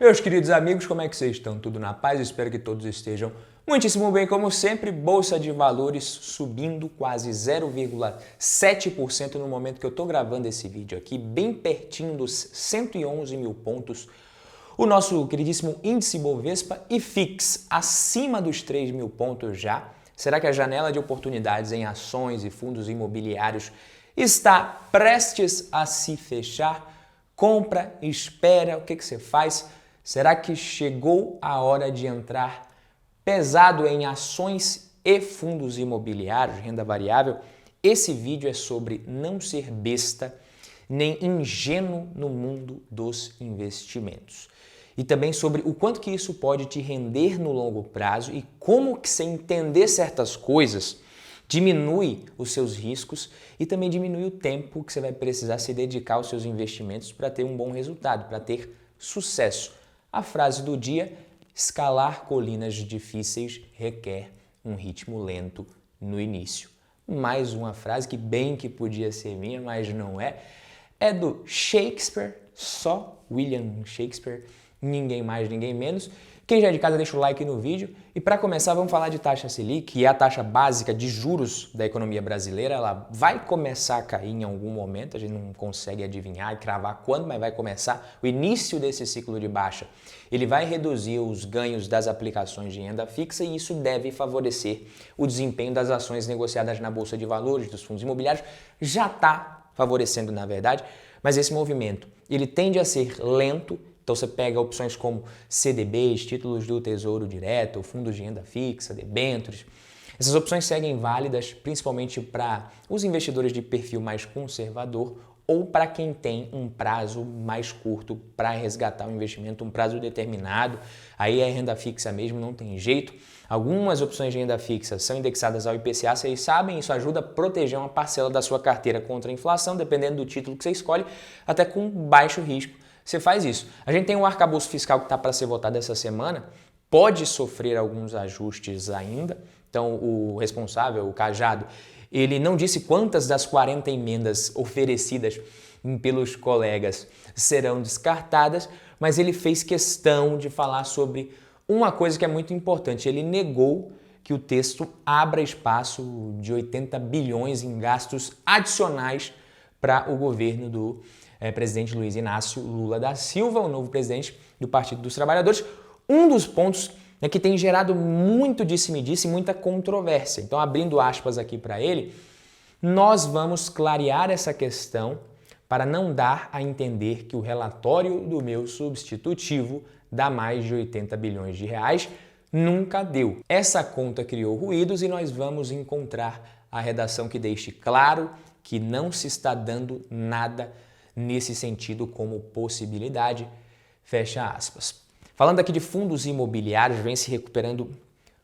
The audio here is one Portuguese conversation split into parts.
Meus queridos amigos, como é que vocês estão? Tudo na paz? Eu espero que todos estejam muitíssimo bem. Como sempre, Bolsa de Valores subindo quase 0,7% no momento que eu estou gravando esse vídeo aqui, bem pertinho dos 111 mil pontos. O nosso queridíssimo índice Bovespa e FIX acima dos 3 mil pontos já. Será que a janela de oportunidades em ações e fundos imobiliários está prestes a se fechar? Compra, espera, o que você faz? Será que chegou a hora de entrar pesado em ações e fundos imobiliários, renda variável? Esse vídeo é sobre não ser besta nem ingênuo no mundo dos investimentos. E também sobre o quanto que isso pode te render no longo prazo e como que você entender certas coisas diminui os seus riscos e também diminui o tempo que você vai precisar se dedicar aos seus investimentos para ter um bom resultado, para ter sucesso. A frase do dia: escalar colinas difíceis requer um ritmo lento no início. Mais uma frase que bem que podia ser minha, mas não é. É do Shakespeare, só William Shakespeare, ninguém mais, ninguém menos. Quem já é de casa, deixa o like no vídeo. E para começar, vamos falar de taxa Selic, que é a taxa básica de juros da economia brasileira. Ela vai começar a cair em algum momento, a gente não consegue adivinhar e cravar quando, mas vai começar. O início desse ciclo de baixa, ele vai reduzir os ganhos das aplicações de renda fixa e isso deve favorecer o desempenho das ações negociadas na Bolsa de Valores, dos fundos imobiliários. Já está favorecendo, na verdade, mas esse movimento, ele tende a ser lento. Então você pega opções como CDBs, títulos do Tesouro Direto, fundos de renda fixa, debêntures. Essas opções seguem válidas principalmente para os investidores de perfil mais conservador ou para quem tem um prazo mais curto para resgatar o investimento, um prazo determinado. Aí é renda fixa mesmo, não tem jeito. Algumas opções de renda fixa são indexadas ao IPCA, vocês sabem, isso ajuda a proteger uma parcela da sua carteira contra a inflação, dependendo do título que você escolhe, até com baixo risco. Você faz isso. A gente tem um arcabouço fiscal que está para ser votado essa semana, pode sofrer alguns ajustes ainda. Então, o responsável, o Cajado, ele não disse quantas das 40 emendas oferecidas pelos colegas serão descartadas, mas ele fez questão de falar sobre uma coisa que é muito importante. Ele negou que o texto abra espaço de 80 bilhões em gastos adicionais para o governo do presidente Luiz Inácio Lula da Silva, o novo presidente do Partido dos Trabalhadores. Um dos pontos que tem gerado muito disse-me-disse e muita controvérsia. Então, abrindo aspas aqui para ele, nós vamos clarear essa questão para não dar a entender que o relatório do meu substitutivo dá mais de 80 bilhões de reais. Nunca deu. Essa conta criou ruídos e nós vamos encontrar a redação que deixe claro que não se está dando nada nesse sentido como possibilidade, fecha aspas. Falando aqui de fundos imobiliários, vem se recuperando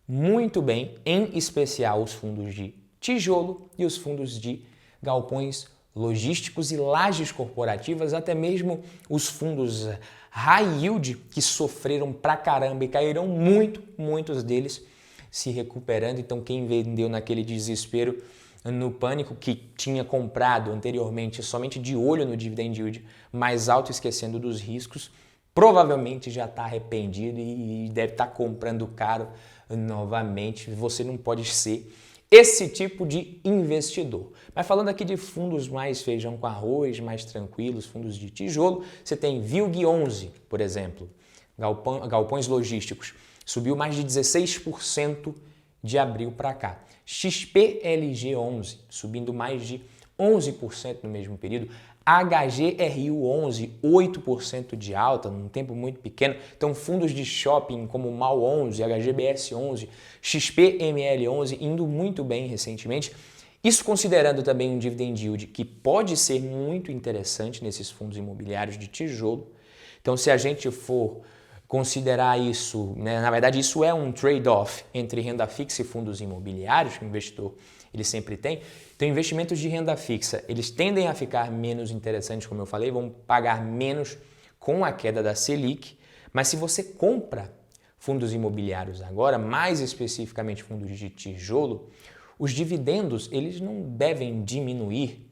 muito bem, em especial os fundos de tijolo e os fundos de galpões logísticos e lajes corporativas, até mesmo os fundos high yield que sofreram pra caramba e caíram muito, muitos deles se recuperando. Então quem vendeu naquele desespero, no pânico, que tinha comprado anteriormente somente de olho no dividend yield mais alto, esquecendo dos riscos, provavelmente já está arrependido e deve estar comprando caro novamente. Você não pode ser esse tipo de investidor. Mas falando aqui de fundos mais feijão com arroz, mais tranquilos, fundos de tijolo, você tem VILG11, por exemplo, galpões logísticos, subiu mais de 16% de abril para cá. XPLG11 subindo mais de 11% no mesmo período. HGRU11, 8% de alta num tempo muito pequeno. Então fundos de shopping como MAL11, HGBS11, XPML11 indo muito bem recentemente. Isso considerando também um dividend yield que pode ser muito interessante nesses fundos imobiliários de tijolo. Então se a gente for considerar isso, na verdade isso é um trade-off entre renda fixa e fundos imobiliários que o investidor ele sempre tem. Então investimentos de renda fixa, eles tendem a ficar menos interessantes, como eu falei, vão pagar menos com a queda da Selic, mas se você compra fundos imobiliários agora, mais especificamente fundos de tijolo, os dividendos eles não devem diminuir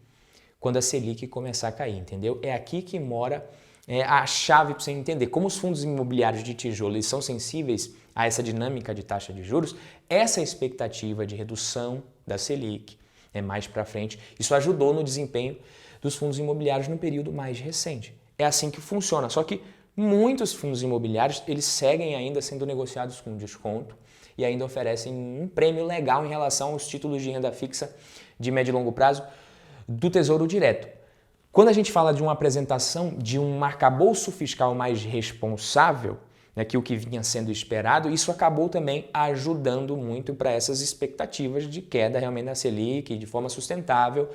quando a Selic começar a cair, entendeu? É aqui que mora a chave para você entender como os fundos imobiliários de tijolo eles são sensíveis a essa dinâmica de taxa de juros, essa expectativa de redução da Selic mais para frente, isso ajudou no desempenho dos fundos imobiliários no período mais recente. É assim que funciona, só que muitos fundos imobiliários eles seguem ainda sendo negociados com desconto e ainda oferecem um prêmio legal em relação aos títulos de renda fixa de médio e longo prazo do Tesouro Direto. Quando a gente fala de uma apresentação de um arcabouço fiscal mais responsável, que o que vinha sendo esperado, isso acabou também ajudando muito para essas expectativas de queda realmente da Selic de forma sustentável,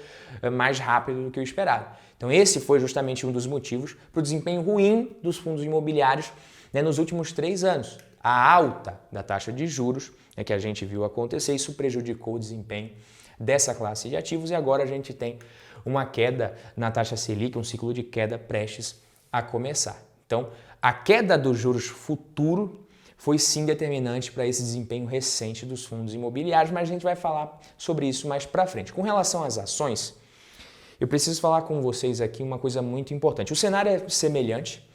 mais rápido do que o esperado. Então esse foi justamente um dos motivos para o desempenho ruim dos fundos imobiliários nos últimos 3 anos. A alta da taxa de juros que a gente viu acontecer, isso prejudicou o desempenho dessa classe de ativos e agora a gente tem uma queda na taxa Selic, um ciclo de queda prestes a começar. Então, a queda dos juros futuro foi sim determinante para esse desempenho recente dos fundos imobiliários, mas a gente vai falar sobre isso mais para frente. Com relação às ações, eu preciso falar com vocês aqui uma coisa muito importante. O cenário é semelhante,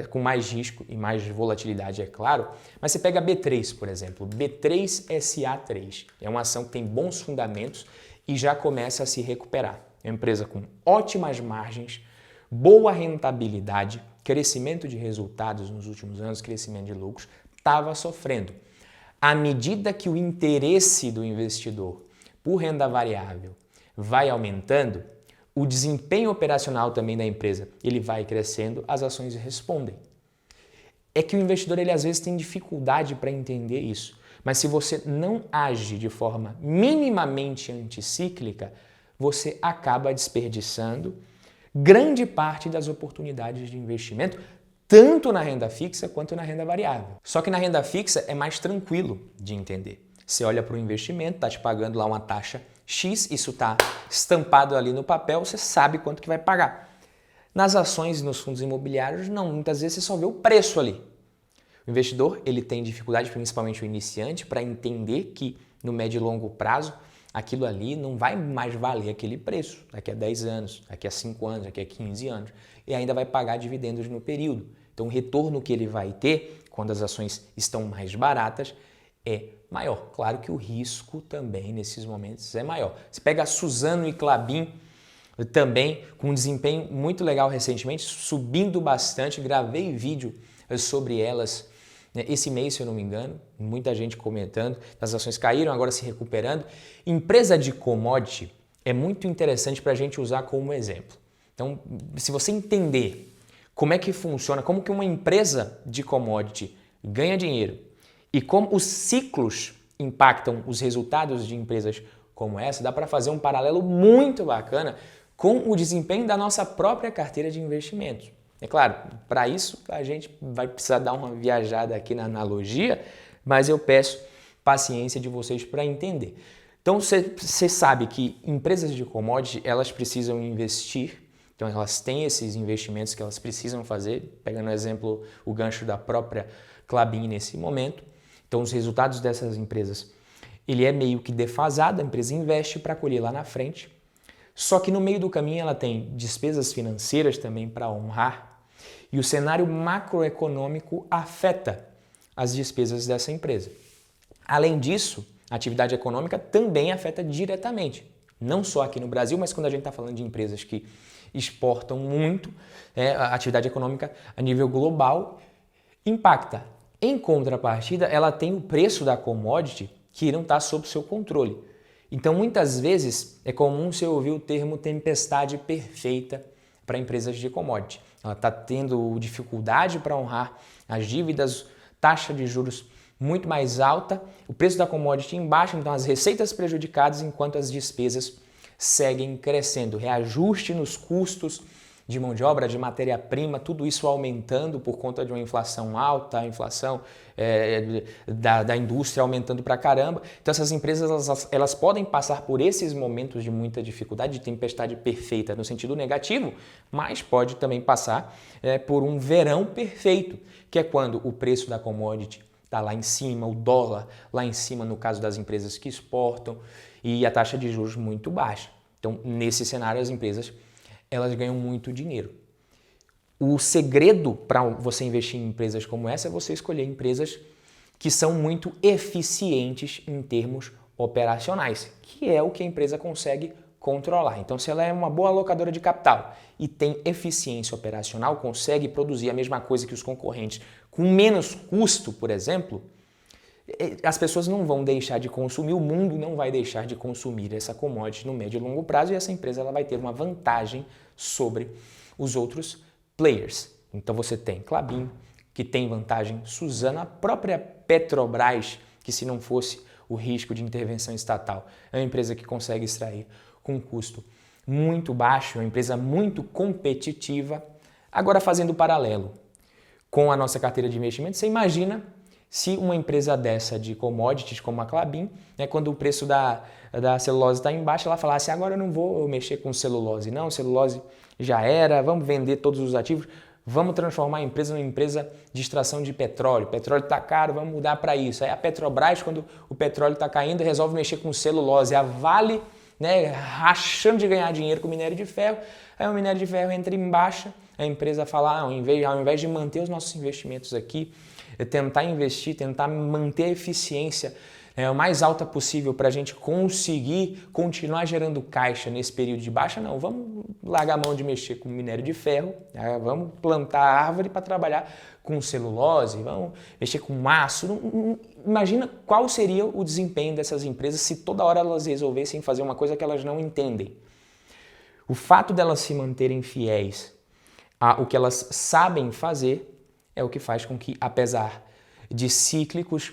com mais risco e mais volatilidade, é claro, mas você pega a B3, por exemplo, B3SA3, é uma ação que tem bons fundamentos e já começa a se recuperar. É uma empresa com ótimas margens, boa rentabilidade, crescimento de resultados nos últimos anos, crescimento de lucros, estava sofrendo. À medida que o interesse do investidor por renda variável vai aumentando, o desempenho operacional também da empresa ele vai crescendo, as ações respondem. É que o investidor ele às vezes tem dificuldade para entender isso, mas se você não age de forma minimamente anticíclica, você acaba desperdiçando grande parte das oportunidades de investimento, tanto na renda fixa quanto na renda variável. Só que na renda fixa é mais tranquilo de entender. Você olha para o investimento, está te pagando lá uma taxa X, isso está estampado ali no papel, você sabe quanto que vai pagar. Nas ações e nos fundos imobiliários, não, muitas vezes você só vê o preço ali. O investidor ele tem dificuldade, principalmente o iniciante, para entender que no médio e longo prazo aquilo ali não vai mais valer aquele preço daqui a 10 anos, daqui a 5 anos, daqui a 15 anos e ainda vai pagar dividendos no período. Então o retorno que ele vai ter quando as ações estão mais baratas é maior. Claro que o risco também nesses momentos é maior. Você pega a Suzano e Klabin também com um desempenho muito legal recentemente, subindo bastante, gravei vídeo sobre elas esse mês, se eu não me engano, muita gente comentando, as ações caíram, agora se recuperando. Empresa de commodity é muito interessante para a gente usar como exemplo. Então, se você entender como é que funciona, como que uma empresa de commodity ganha dinheiro e como os ciclos impactam os resultados de empresas como essa, dá para fazer um paralelo muito bacana com o desempenho da nossa própria carteira de investimentos. É claro, para isso a gente vai precisar dar uma viajada aqui na analogia, mas eu peço paciência de vocês para entender. Então você sabe que empresas de commodity elas precisam investir, então elas têm esses investimentos que elas precisam fazer, pegando o exemplo, o gancho da própria Klabin nesse momento. Então os resultados dessas empresas, ele é meio que defasado, a empresa investe para colher lá na frente, só que no meio do caminho ela tem despesas financeiras também para honrar e o cenário macroeconômico afeta as despesas dessa empresa. Além disso, a atividade econômica também afeta diretamente, não só aqui no Brasil, mas quando a gente está falando de empresas que exportam muito, a atividade econômica a nível global impacta. Em contrapartida, ela tem o preço da commodity que não está sob seu controle. Então, muitas vezes, é comum você ouvir o termo tempestade perfeita para empresas de commodity. Ela está tendo dificuldade para honrar as dívidas, taxa de juros muito mais alta, o preço da commodity embaixo, então as receitas prejudicadas enquanto as despesas seguem crescendo. Reajuste nos custos de mão de obra, de matéria-prima, tudo isso aumentando por conta de uma inflação alta, a inflação da indústria aumentando pra caramba. Então essas empresas elas podem passar por esses momentos de muita dificuldade, de tempestade perfeita no sentido negativo, mas pode também passar por um verão perfeito, que é quando o preço da commodity está lá em cima, o dólar lá em cima no caso das empresas que exportam e a taxa de juros muito baixa. Então nesse cenário as empresas elas ganham muito dinheiro. O segredo para você investir em empresas como essa é você escolher empresas que são muito eficientes em termos operacionais, que é o que a empresa consegue controlar. Então, se ela é uma boa alocadora de capital e tem eficiência operacional, consegue produzir a mesma coisa que os concorrentes com menos custo, por exemplo, as pessoas não vão deixar de consumir, o mundo não vai deixar de consumir essa commodity no médio e longo prazo e essa empresa ela vai ter uma vantagem sobre os outros players. Então você tem Klabin, que tem vantagem, Suzano, a própria Petrobras, que se não fosse o risco de intervenção estatal, é uma empresa que consegue extrair com um custo muito baixo, é uma empresa muito competitiva. Agora, fazendo paralelo com a nossa carteira de investimento, você imagina se uma empresa dessa de commodities como a Klabin, né, quando o preço da celulose está embaixo, ela falasse, agora eu não vou mexer com celulose, não, celulose já era, vamos vender todos os ativos, vamos transformar a empresa numa empresa de extração de petróleo. Petróleo está caro, vamos mudar para isso. Aí a Petrobras, quando o petróleo está caindo, resolve mexer com celulose. A Vale, né, rachando de ganhar dinheiro com minério de ferro. Aí o minério de ferro entra em baixa, a empresa fala, ao invés de manter os nossos investimentos aqui, tentar investir, tentar manter a eficiência o mais alta possível para a gente conseguir continuar gerando caixa nesse período de baixa, não, vamos largar a mão de mexer com minério de ferro, vamos plantar árvore para trabalhar com celulose, vamos mexer com aço. Imagina qual seria o desempenho dessas empresas se toda hora elas resolvessem fazer uma coisa que elas não entendem. O fato delas se manterem fiéis ao que elas sabem fazer é o que faz com que, apesar de cíclicos,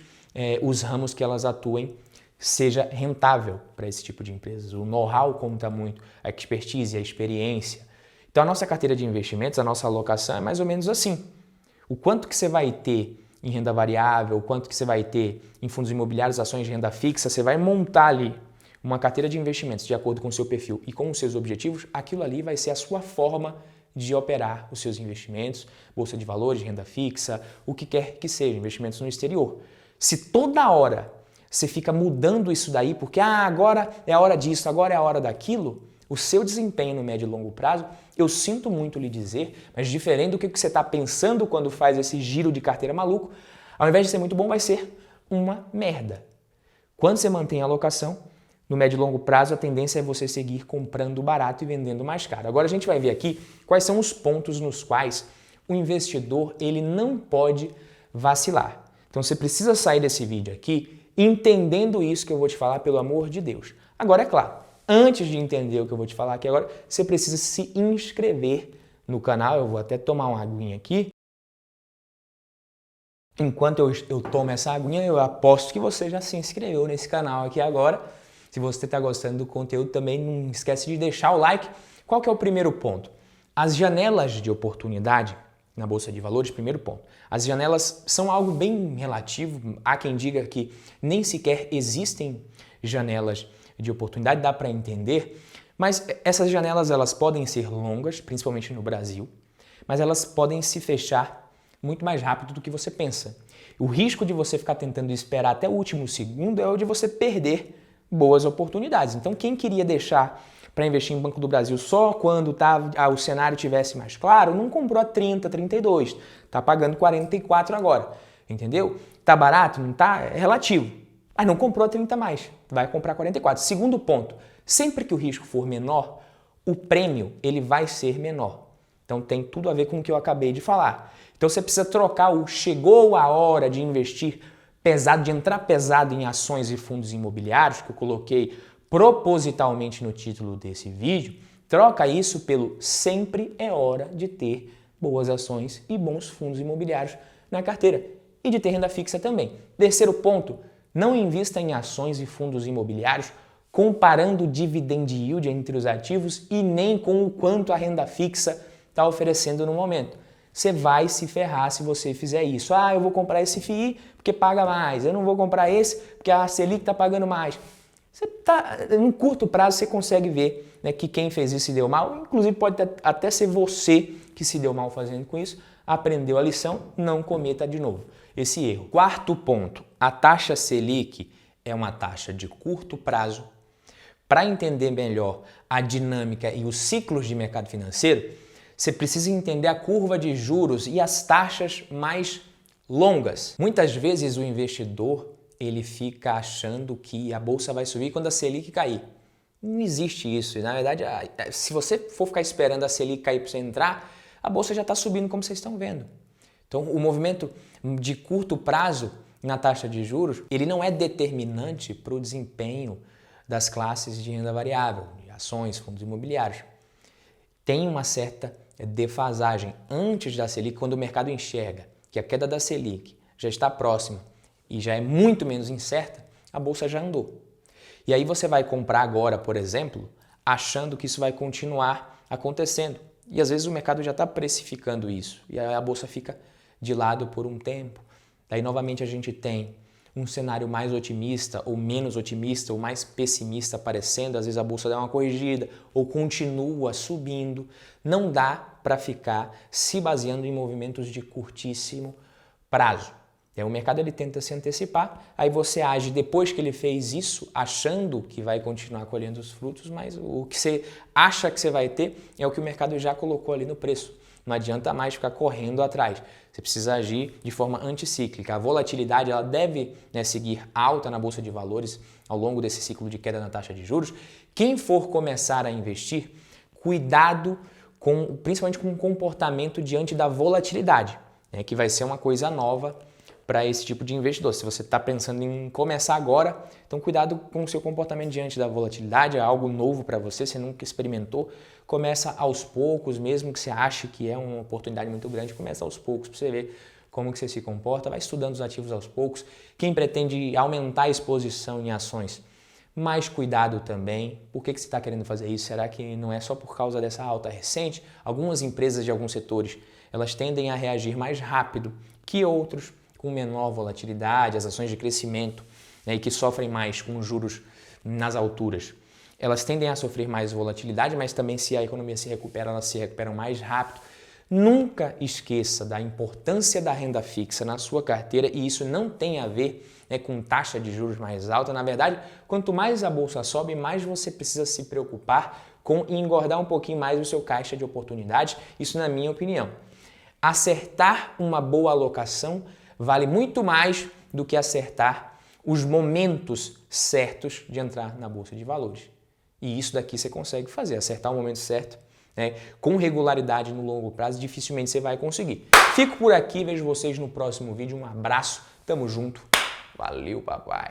os ramos que elas atuem seja rentável para esse tipo de empresas. O know-how conta muito, a expertise, a experiência. Então a nossa carteira de investimentos, a nossa alocação é mais ou menos assim. O quanto que você vai ter em renda variável, o quanto que você vai ter em fundos imobiliários, ações de renda fixa, você vai montar ali uma carteira de investimentos de acordo com o seu perfil e com os seus objetivos, aquilo ali vai ser a sua forma de operar os seus investimentos, bolsa de valores, renda fixa, o que quer que seja, investimentos no exterior. Se toda hora você fica mudando isso daí, porque agora é a hora disso, agora é a hora daquilo, o seu desempenho no médio e longo prazo, eu sinto muito lhe dizer, mas diferente do que você está pensando quando faz esse giro de carteira maluco, ao invés de ser muito bom, vai ser uma merda. Quando você mantém a alocação, no médio e longo prazo, a tendência é você seguir comprando barato e vendendo mais caro. Agora a gente vai ver aqui quais são os pontos nos quais o investidor ele não pode vacilar. Então você precisa sair desse vídeo aqui entendendo isso que eu vou te falar, pelo amor de Deus. Agora, é claro, antes de entender o que eu vou te falar aqui agora, você precisa se inscrever no canal. Eu vou até tomar uma aguinha aqui. Enquanto eu tomo essa aguinha, eu aposto que você já se inscreveu nesse canal aqui agora. Se você está gostando do conteúdo, também não esquece de deixar o like. Qual que é o primeiro ponto? As janelas de oportunidade na Bolsa de Valores, primeiro ponto. As janelas são algo bem relativo. Há quem diga que nem sequer existem janelas de oportunidade, dá para entender. Mas essas janelas elas podem ser longas, principalmente no Brasil, mas elas podem se fechar muito mais rápido do que você pensa. O risco de você ficar tentando esperar até o último segundo é o de você perder boas oportunidades. Então, quem queria deixar para investir em Banco do Brasil só quando o cenário tivesse mais claro, não comprou a 30, 32, está pagando 44 agora, entendeu? Tá barato? Não tá? É relativo. Mas não comprou a 30 mais, vai comprar 44. Segundo ponto, sempre que o risco for menor, o prêmio ele vai ser menor. Então tem tudo a ver com o que eu acabei de falar. Então você precisa trocar o chegou a hora de investir pesado, de entrar pesado em ações e fundos imobiliários, que eu coloquei propositalmente no título desse vídeo, troca isso pelo sempre é hora de ter boas ações e bons fundos imobiliários na carteira e de ter renda fixa também. Terceiro ponto, não invista em ações e fundos imobiliários comparando o dividend yield entre os ativos e nem com o quanto a renda fixa está oferecendo no momento. Você vai se ferrar se você fizer isso. Eu vou comprar esse FII porque paga mais, eu não vou comprar esse porque a Selic está pagando mais. Em curto prazo você consegue ver, né, que quem fez isso se deu mal, inclusive pode até ser você que se deu mal fazendo com isso, aprendeu a lição, não cometa de novo esse erro. Quarto ponto, a taxa Selic é uma taxa de curto prazo. Para entender melhor a dinâmica e os ciclos de mercado financeiro, Você precisa entender a curva de juros e as taxas mais longas. Muitas vezes o investidor ele fica achando que a bolsa vai subir quando a Selic cair. Não existe isso. Na verdade, se você for ficar esperando a Selic cair para você entrar, a bolsa já está subindo como vocês estão vendo. Então, o movimento de curto prazo na taxa de juros, ele não é determinante para o desempenho das classes de renda variável, de ações, fundos imobiliários. Tem uma certa defasagem antes da Selic, quando o mercado enxerga que a queda da Selic já está próxima e já é muito menos incerta, a bolsa já andou. E aí você vai comprar agora, por exemplo, achando que isso vai continuar acontecendo. E às vezes o mercado já está precificando isso e a bolsa fica de lado por um tempo. Daí novamente a gente tem um cenário mais otimista ou menos otimista ou mais pessimista aparecendo, às vezes a bolsa dá uma corrigida ou continua subindo. Não dá para ficar se baseando em movimentos de curtíssimo prazo. O mercado ele tenta se antecipar, aí você age depois que ele fez isso, achando que vai continuar colhendo os frutos, mas o que você acha que você vai ter é o que o mercado já colocou ali no preço. Não adianta mais ficar correndo atrás. Você precisa agir de forma anticíclica. A volatilidade ela deve seguir alta na Bolsa de Valores ao longo desse ciclo de queda na taxa de juros. Quem for começar a investir, cuidado principalmente com o comportamento diante da volatilidade, que vai ser uma coisa nova para esse tipo de investidor. Se você está pensando em começar agora, então cuidado com o seu comportamento diante da volatilidade, é algo novo para você, você nunca experimentou. Começa aos poucos, mesmo que você ache que é uma oportunidade muito grande, começa aos poucos para você ver como que você se comporta, vai estudando os ativos aos poucos. Quem pretende aumentar a exposição em ações, mais cuidado também. Por que você está querendo fazer isso? Será que não é só por causa dessa alta recente? Algumas empresas de alguns setores, elas tendem a reagir mais rápido que outros, com menor volatilidade, as ações de crescimento, e que sofrem mais com juros nas alturas. Elas tendem a sofrer mais volatilidade, mas também se a economia se recupera, elas se recuperam mais rápido. Nunca esqueça da importância da renda fixa na sua carteira, e isso não tem a ver com taxa de juros mais alta. Na verdade, quanto mais a bolsa sobe, mais você precisa se preocupar com engordar um pouquinho mais o seu caixa de oportunidades. Isso na minha opinião. Acertar uma boa alocação vale muito mais do que acertar os momentos certos de entrar na Bolsa de Valores. E isso daqui você consegue fazer, acertar o momento certo, com regularidade no longo prazo, dificilmente você vai conseguir. Fico por aqui, vejo vocês no próximo vídeo. Um abraço, tamo junto, valeu papai!